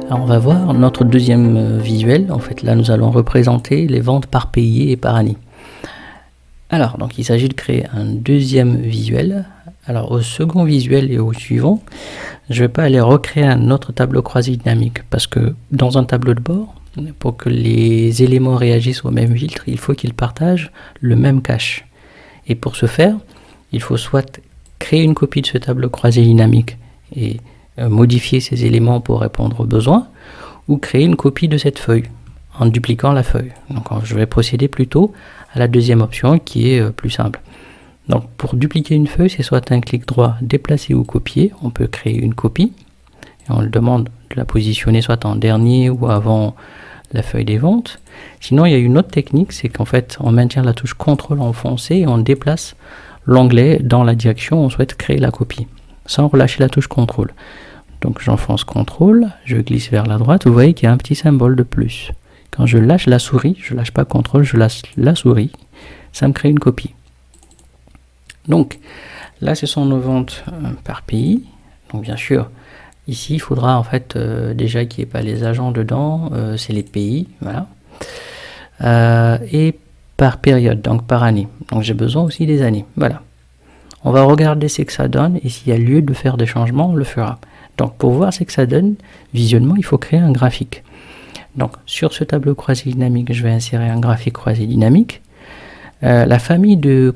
Alors on va voir notre deuxième visuel. En fait, là, nous allons représenter les ventes par pays et par année. Alors, donc il s'agit de créer un deuxième visuel. Alors, au second visuel et au suivant, je ne vais pas aller recréer un autre tableau croisé dynamique parce que dans un tableau de bord, pour que les éléments réagissent au même filtre, il faut qu'ils partagent le même cache. Et pour ce faire, il faut soit créer une copie de ce tableau croisé dynamique et modifier ces éléments pour répondre aux besoins, ou créer une copie de cette feuille en dupliquant la feuille. Donc je vais procéder plutôt à la deuxième option qui est plus simple. Donc pour dupliquer une feuille, c'est soit un clic droit, déplacer ou copier. On peut créer une copie et on le demande de la positionner soit en dernier ou avant la feuille des ventes. Sinon, il y a une autre technique, c'est qu'en fait, on maintient la touche CTRL enfoncée et on déplace l'onglet dans la direction où on souhaite créer la copie, sans relâcher la touche CTRL. Donc j'enfonce CTRL, je glisse vers la droite, vous voyez qu'il y a un petit symbole de plus. Quand je lâche la souris, je lâche pas CTRL, je lâche la souris, ça me crée une copie. Donc là, ce sont nos ventes par pays. Donc bien sûr, ici, il faudra en fait déjà qu'il n'y ait pas les agents dedans, c'est les pays, voilà. Et par période, donc par année. Donc j'ai besoin aussi des années, voilà. On va regarder ce que ça donne et s'il y a lieu de faire des changements, on le fera. Donc pour voir ce que ça donne, visuellement, il faut créer un graphique. Donc sur ce tableau croisé dynamique, je vais insérer un graphique croisé dynamique. La famille de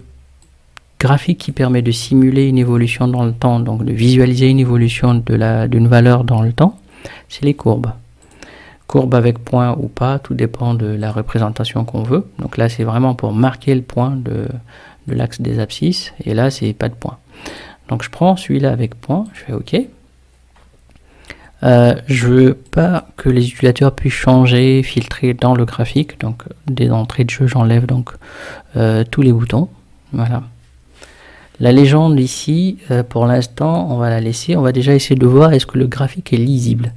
graphique qui permet de simuler une évolution dans le temps, donc de visualiser une évolution d'une valeur dans le temps, c'est les courbes. Courbe avec point ou pas, tout dépend de la représentation qu'on veut. Donc là, c'est vraiment pour marquer le point de l'axe des abscisses, et là, c'est pas de point. Donc je prends celui-là avec point, je fais OK. Je veux pas que les utilisateurs puissent changer, filtrer dans le graphique, donc dès l'entrée de jeu, j'enlève donc tous les boutons. Voilà. La légende ici, pour l'instant, on va la laisser. On va déjà essayer de voir est-ce que le graphique est lisible.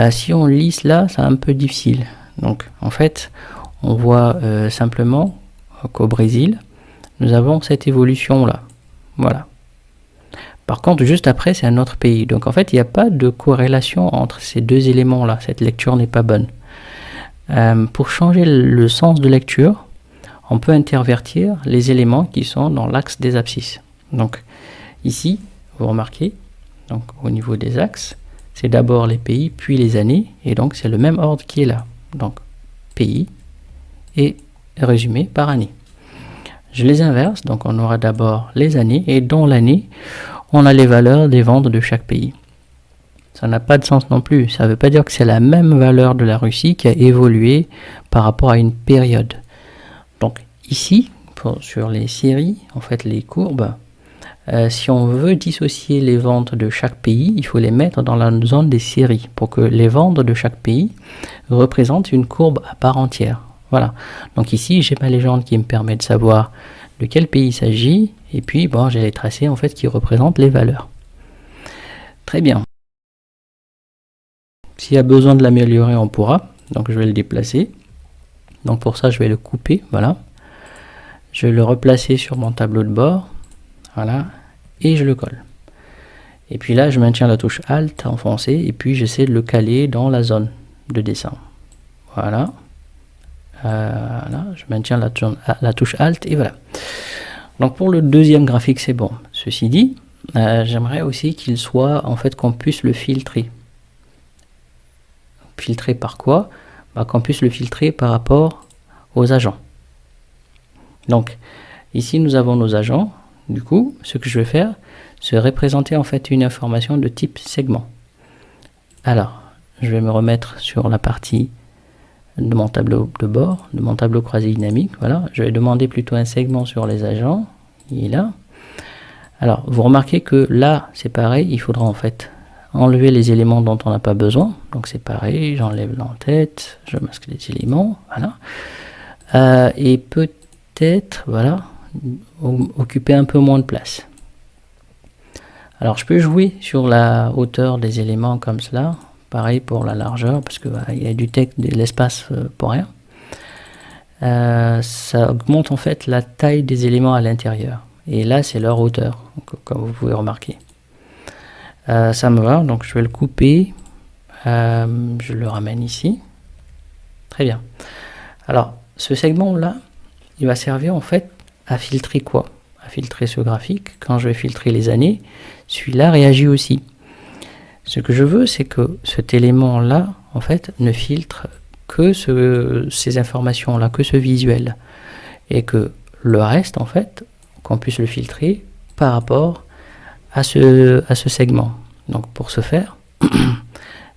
Si on lisse là, c'est un peu difficile. Donc, en fait, on voit simplement qu'au Brésil, nous avons cette évolution-là. Voilà. Par contre, juste après, c'est un autre pays. Donc, en fait, il n'y a pas de corrélation entre ces deux éléments-là. Cette lecture n'est pas bonne. Pour changer le sens de lecture, on peut intervertir les éléments qui sont dans l'axe des abscisses. Donc ici, vous remarquez, donc au niveau des axes, c'est d'abord les pays, puis les années, et donc c'est le même ordre qui est là. Donc pays et résumé par année. Je les inverse, donc on aura d'abord les années, et dans l'année, on a les valeurs des ventes de chaque pays. Ça n'a pas de sens non plus, ça ne veut pas dire que c'est la même valeur de la Russie qui a évolué par rapport à une période. Donc ici, sur les séries, en fait les courbes, si on veut dissocier les ventes de chaque pays, il faut les mettre dans la zone des séries pour que les ventes de chaque pays représentent une courbe à part entière. Voilà. Donc ici, j'ai ma légende qui me permet de savoir de quel pays il s'agit, et puis bon, j'ai les tracés en fait qui représentent les valeurs. Très bien. S'il y a besoin de l'améliorer, on pourra. Donc je vais le déplacer. Donc pour ça, je vais le couper, voilà. Je vais le replacer sur mon tableau de bord, voilà, et je le colle. Et puis là, je maintiens la touche Alt enfoncée, et puis j'essaie de le caler dans la zone de dessin. Voilà. Là, je maintiens la touche Alt, et voilà. Donc pour le deuxième graphique, c'est bon. Ceci dit, j'aimerais aussi qu'il soit, en fait, qu'on puisse le filtrer. Filtrer par quoi ? Qu'on puisse le filtrer par rapport aux agents. Donc ici nous avons nos agents. Du coup, ce que je vais faire, c'est représenter en fait une information de type segment. Alors, je vais me remettre sur la partie de mon tableau de bord, de mon tableau croisé dynamique. Voilà, je vais demander plutôt un segment sur les agents. Il est là. Alors, vous remarquez que là, c'est pareil, il faudra en fait enlever les éléments dont on n'a pas besoin. Donc c'est pareil, j'enlève l'entête, je masque les éléments, voilà. Et peut-être, voilà, occuper un peu moins de place. Alors je peux jouer sur la hauteur des éléments comme cela, pareil pour la largeur, parce que il y a du texte, de l'espace pour rien. Ça augmente en fait la taille des éléments à l'intérieur. Et là c'est leur hauteur, comme vous pouvez remarquer. Ça me va, donc je vais le couper Je le ramène ici. Très bien. Alors, ce segment-là, il va servir en fait à filtrer quoi? À filtrer ce graphique. Quand je vais filtrer les années, celui-là réagit aussi. Ce que je veux, c'est que cet élément-là, en fait, ne filtre que ces informations-là, que ce visuel. Et que le reste, en fait, qu'on puisse le filtrer par rapport à ce segment. Donc, pour ce faire,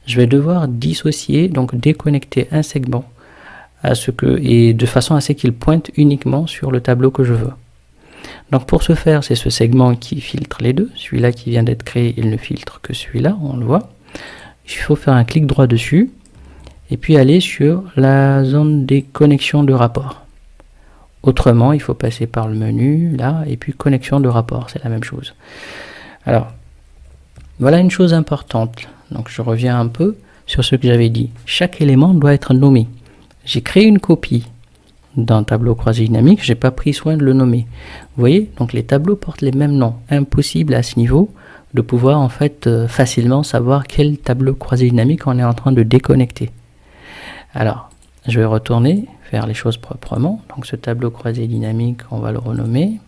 je vais devoir dissocier, donc déconnecter un segment et de façon à ce qu'il pointe uniquement sur le tableau que je veux. Donc pour ce faire, c'est ce segment qui filtre les deux. Celui-là qui vient d'être créé, il ne filtre que celui-là, on le voit. Il faut faire un clic droit dessus et puis aller sur la zone des connexions de rapport. Autrement, il faut passer par le menu, là, et puis connexion de rapport, c'est la même chose. Alors, voilà une chose importante. Donc je reviens un peu sur ce que j'avais dit. Chaque élément doit être nommé. J'ai créé une copie d'un tableau croisé dynamique, j'ai pas pris soin de le nommer. Vous voyez, donc les tableaux portent les mêmes noms. Impossible à ce niveau de pouvoir en fait facilement savoir quel tableau croisé dynamique on est en train de déconnecter. Alors, je vais retourner, faire les choses proprement. Donc ce tableau croisé dynamique, on va le renommer.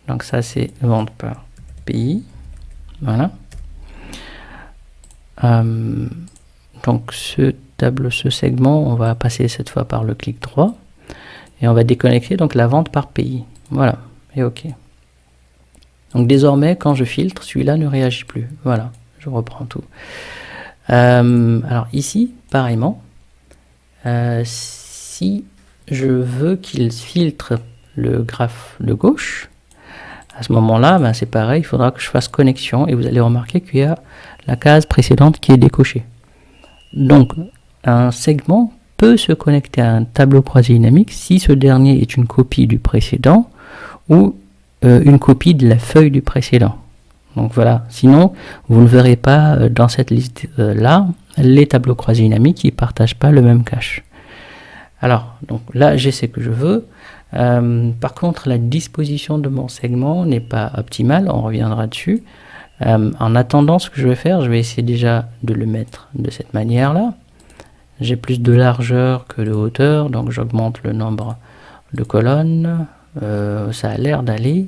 Donc ça c'est vente par pays. Voilà. Donc ce segment, on va passer cette fois par le clic droit et on va déconnecter donc la vente par pays. Voilà, et OK. Donc désormais, quand je filtre, celui-là ne réagit plus. Voilà, je reprends tout. Alors ici, pareillement, si je veux qu'il filtre le graphe de gauche, à ce moment-là, ben c'est pareil, il faudra que je fasse connexion et vous allez remarquer qu'il y a la case précédente qui est décochée. Donc, un segment peut se connecter à un tableau croisé dynamique si ce dernier est une copie du précédent ou une copie de la feuille du précédent. Donc voilà, sinon vous ne verrez pas dans cette liste là les tableaux croisés dynamiques qui ne partagent pas le même cache. Alors, donc là j'ai ce que je veux. Par contre, la disposition de mon segment n'est pas optimale, on reviendra dessus. En attendant, ce que je vais faire, je vais essayer déjà de le mettre de cette manière-là. J'ai plus de largeur que de hauteur, donc j'augmente le nombre de colonnes. Ça a l'air d'aller.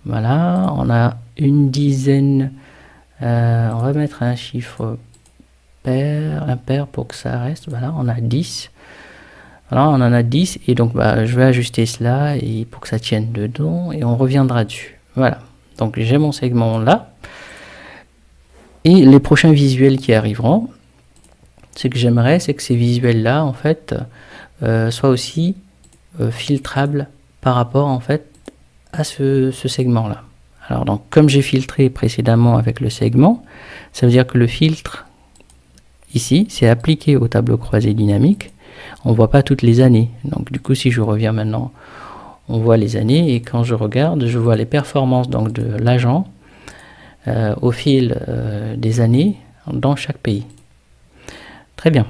Voilà, on a une dizaine. On va mettre un chiffre impair pour que ça reste. Voilà, on a 10. Voilà, on en a 10 et donc je vais ajuster cela et pour que ça tienne dedans et on reviendra dessus. Voilà, donc j'ai mon segment là. Et les prochains visuels qui arriveront, ce que j'aimerais, c'est que ces visuels-là, en fait, soient aussi filtrables par rapport, en fait, à ce segment-là. Alors, donc, comme j'ai filtré précédemment avec le segment, ça veut dire que le filtre, ici, c'est appliqué au tableau croisé dynamique. On ne voit pas toutes les années. Donc, du coup, si je reviens maintenant, on voit les années. Et quand je regarde, je vois les performances donc, de l'agent au fil des années dans chaque pays. Très bien.